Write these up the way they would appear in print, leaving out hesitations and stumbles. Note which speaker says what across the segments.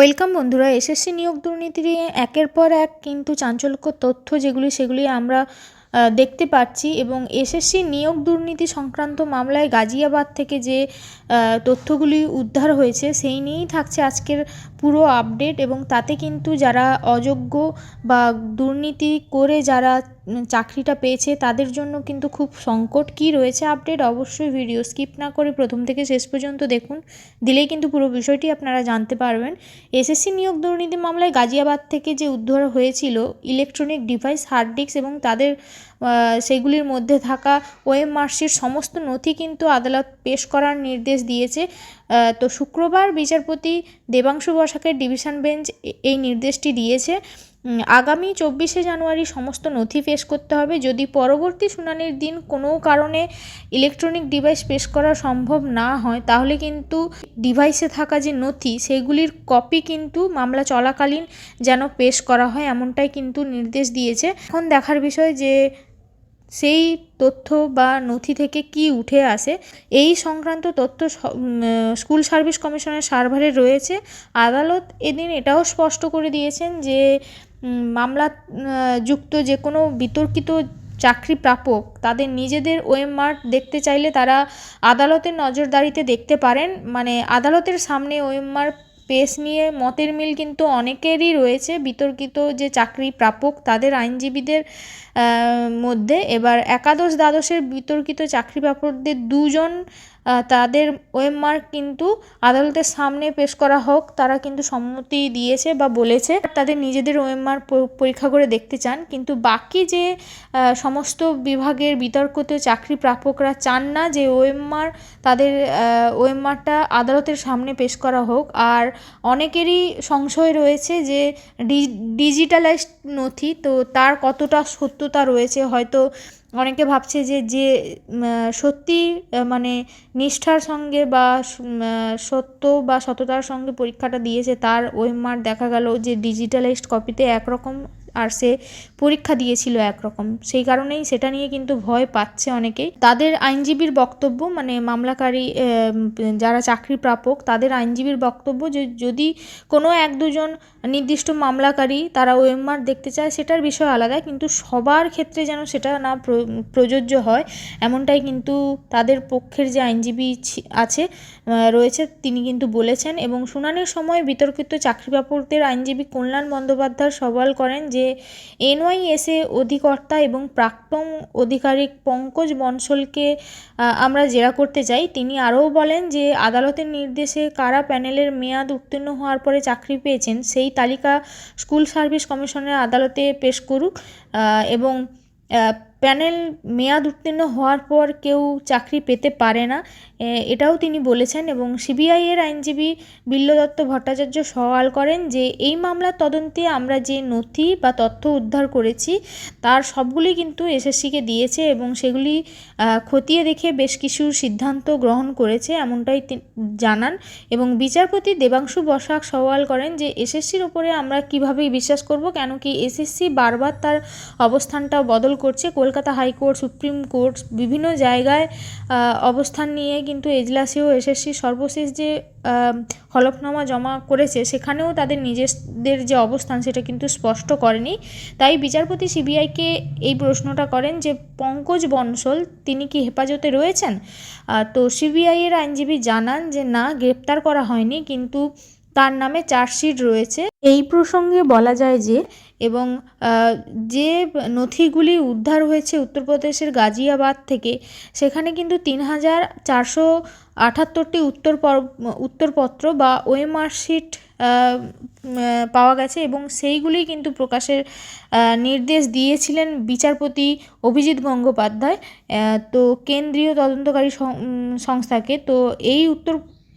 Speaker 1: Welcome বন্ধুরা। SSC নিয়োগ দুর্নীতি নিয়ে একের পর এক কিন্তু চাঞ্চল্যকর তথ্য সেগুলি আমরা দেখতে পাচ্ছি এবং এসএসসি নিয়োগ দুর্নীতি সংক্রান্ত মামলায় গাজিয়াবাদ থেকে যে তথ্যগুলি উদ্ধার হয়েছে সেই নিয়েই থাকছে আজকের পুরো আপডেট। এবং তাতে কিন্তু যারা অযোগ্য বা দুর্নীতি করে যারা চাকরিটা পেয়েছে তাদের জন্য কিন্তু খুব সংকট। কী রয়েছে আপডেট, অবশ্যই ভিডিও স্কিপ না করে প্রথম থেকে শেষ পর্যন্ত দেখুন, দিলেই কিন্তু পুরো বিষয়টি আপনারা জানতে পারবেন। এসএসসি নিয়োগ দুর্নীতি মামলায় গাজিয়াবাদ থেকে যে উদ্ধার হয়েছিল ইলেকট্রনিক ডিভাইস, হার্ড ডিস্ক এবং তাদের সেগুলির মধ্যে থাকা ওএমআরসির সমস্ত নথি কিন্তু আদালত পেশ করার নির্দেশ দিয়েছে। তো শুক্রবার বিচারপতি দেবাংশু বসাকের ডিভিশন বেঞ্চ এই নির্দেশটি দিয়েছে। আগামী 24শে জানুয়ারি সমস্ত নথি পেশ করতে হবে। যদি পরবর্তী শুনানির দিন কোনো কারণে ইলেকট্রনিক ডিভাইস পেশ করা সম্ভব না হয় তাহলে কিন্তু ডিভাইসে থাকা যে নথি সেগুলির কপি কিন্তু মামলা চলাকালীন যেন পেশ করা হয়, এমনটাই কিন্তু নির্দেশ দিয়েছে। এখন দেখার বিষয় যে সেই তথ্য বা নথি থেকে কি উঠে আসে। এই সংক্রান্ত তথ্য স্কুল সার্ভিস কমিশনের সার্ভারে রয়েছে। আদালত এদিন এটাও স্পষ্ট করে দিয়েছেন যে মামলা যুক্ত যে কোনো বিতর্কিত চাকরি প্রাপক তাদের নিজেদের ওএমআর দেখতে চাইলে তারা আদালতের নজরদারিতে দেখতে পারেন। মানে আদালতের সামনে ওএমআর পেশ নিয়ে মতের মিল কিন্তু অনেকেরই রয়েছে বিতর্কিত যে চাকরি প্রাপক তাদের আইনজীবীদের মধ্যে। এবার একাদশ দ্বাদশের বিতর্কিত চাকরি প্রাপকদের দুজন তাদের ওএমআর কিন্তু আদালতের সামনে পেশ করা হোক, তারা কিন্তু সম্মতি দিয়েছে বা বলেছে তাদের নিজেদের ওএমআর পরীক্ষা করে দেখতে চান। কিন্তু বাকি যে সমস্ত বিভাগের বিতর্কিত চাকরি প্রাপকরা চান না যে তাদের ওএমআরটা আদালতের সামনে পেশ করা হোক। আর অনেকেরই সংশয় রয়েছে যে ডিজিটালাইজড নথি তো তার কতটা সত্যতা রয়েছে। হয়তো অনেকে ভাবছে যে সত্যি মানে নিষ্ঠার সঙ্গে বা সত্য বা সততার সঙ্গে পরীক্ষাটা দিয়েছে তার ওএমআর দেখা গেল যে ডিজিটালাইজড কপিতে একরকম আর সে পরীক্ষা দিয়েছিল একরকম, সেই কারণেই সেটা নিয়ে কিন্তু ভয় পাচ্ছে অনেকেই। তাদের আইনজীবীর বক্তব্য, মানে মামলাকারী যারা চাকরি প্রাপক তাদের আইনজীবীর বক্তব্য যে যদি কোনো এক দুজন নির্দিষ্ট মামলাকারী তারা ওএমআর দেখতে চায় সেটার বিষয় আলাদা, কিন্তু সবার ক্ষেত্রে যেন সেটা না প্রযোজ্য হয় এমনটাই কিন্তু তাদের পক্ষের যে আইনজীবী রয়েছে তিনি কিন্তু বলেছেন। এবং শুনানির সময় বিতর্কিত চাকরি প্রাপকদের আইনজীবী কল্যাণ বন্দ্যোপাধ্যায় সওয়াল করেন যে এনওয়াইএসএ অধিকর্তা এবং প্রাক্তন আধিকারিক পঙ্কজ বনশলকে আমরা জেরা করতে চাই। তিনি আরও বলেন যে আদালতের নির্দেশে কারা প্যানেলের মেয়াদ উত্তীর্ণ হওয়ার পরে চাকরি পেয়েছেন সেই তালিকা স্কুল সার্ভিস কমিশনের আদালতে পেশ করুক এবং প্যানেল মেয়াদ উত্তীর্ণ হওয়ার পর কেউ চাকরি পেতে পারে না, এটাও তিনি বলেছেন। এবং সিবিআইয়ের আইনজীবী বিল্লদত্ত ভট্টাচার্য সওয়াল করেন যে এই মামলার তদন্তে আমরা যে নথি বা তথ্য উদ্ধার করেছি তার সবগুলি কিন্তু এসএসসিকে দিয়েছে এবং সেগুলি খতিয়ে দেখে বেশ কিছু সিদ্ধান্ত গ্রহণ করেছে এমনটাই জানান। এবং বিচারপতি দেবাংশু বসাক সওয়াল করেন যে এসএসসির ওপরে আমরা কীভাবেই বিশ্বাস করব, কেন কি এসএসসি বারবার তার অবস্থানটা বদল করছে। কলকাতা হাইকোর্ট, সুপ্রিম কোর্ট বিভিন্ন জায়গায় অবস্থান নিয়ে কিন্তু এজলাসেও এসএসসি সর্বশেষ যে হলফনামা জমা করেছে সেখানেও তাদের নিজেদের যে অবস্থান সেটা কিন্তু স্পষ্ট করেনি। তাই বিচারপতি সিবিআইকে এই প্রশ্নটা করেন যে পঙ্কজ বনশল তিনি কি হেফাজতে রয়েছেন। তো সিবিআইয়ের আইনজীবী জানান যে না, গ্রেপ্তার করা হয়নি কিন্তু তার নামে চার্জশিট রয়েছে। এই প্রসঙ্গে বলা যায় যে এবং যে নথিগুলি উদ্ধার হয়েছে উত্তরপ্রদেশের গাজিয়াবাদ থেকে সেখানে কিন্তু 3478টি উত্তরপত্র বা ওএমআরশিট পাওয়া গেছে এবং সেইগুলি কিন্তু প্রকাশের নির্দেশ দিয়েছিলেন বিচারপতি অভিজিৎ গঙ্গোপাধ্যায় তো কেন্দ্রীয় তদন্তকারী সংস্থাকে। তো এই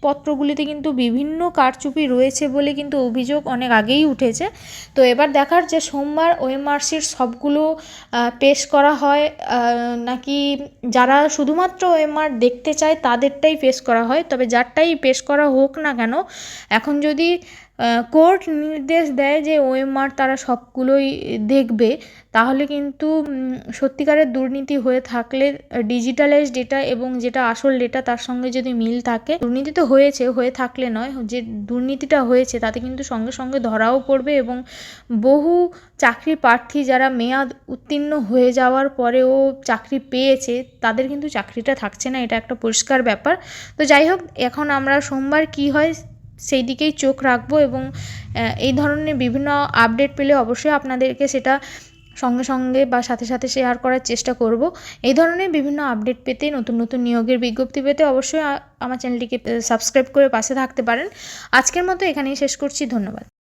Speaker 1: পত্রগুলিতে কিন্তু বিভিন্ন কারচুপি রয়েছে বলে কিন্তু অভিযোগ অনেক আগেই উঠেছে। তো এবার দেখার যে সোমবার ওএমআরসির সবগুলো পেশ করা হয় নাকি যারা শুধুমাত্র ওএমআর দেখতে চায় তাদেরটাই পেশ করা হয়। তবে যারটাই পেশ করা হোক না কেন, এখন যদি কোর্ট নির্দেশ দেয় যে ওএমআর তারা সবগুলোই দেখবে, তাহলে কিন্তু সত্যিকারের দুর্নীতি হয়ে থাকলে ডিজিটালাইজ ডেটা এবং যেটা আসল ডেটা তার সঙ্গে যদি মিল থাকে, দুর্নীতি তো হয়েছে, হয়ে থাকলে নয়, যে দুর্নীতিটা হয়েছে তাতে কিন্তু সঙ্গে সঙ্গে ধরাও পড়বে এবং বহু চাকরি প্রার্থী যারা মেয়াদ উত্তীর্ণ হয়ে যাওয়ার পরেও চাকরি পেয়েছে তাদের কিন্তু চাকরিটা থাকছে না, এটা একটা পরিষ্কার ব্যাপার। তো যাই হোক, এখন আমরা সোমবার কী হয় সেই দিকেই চোখ রাখবো এবং এই ধরনের বিভিন্ন আপডেট পেলে অবশ্যই আপনাদেরকে সেটা সঙ্গে সঙ্গে বা সাথে সাথে শেয়ার করার চেষ্টা করব। এই ধরনের বিভিন্ন আপডেট পেতে, নতুন নতুন নিয়োগের বিজ্ঞপ্তি পেতে অবশ্যই আমার চ্যানেলটিকে সাবস্ক্রাইব করে পাশে থাকতে পারেন। আজকের মতো এখানেই শেষ করছি, ধন্যবাদ।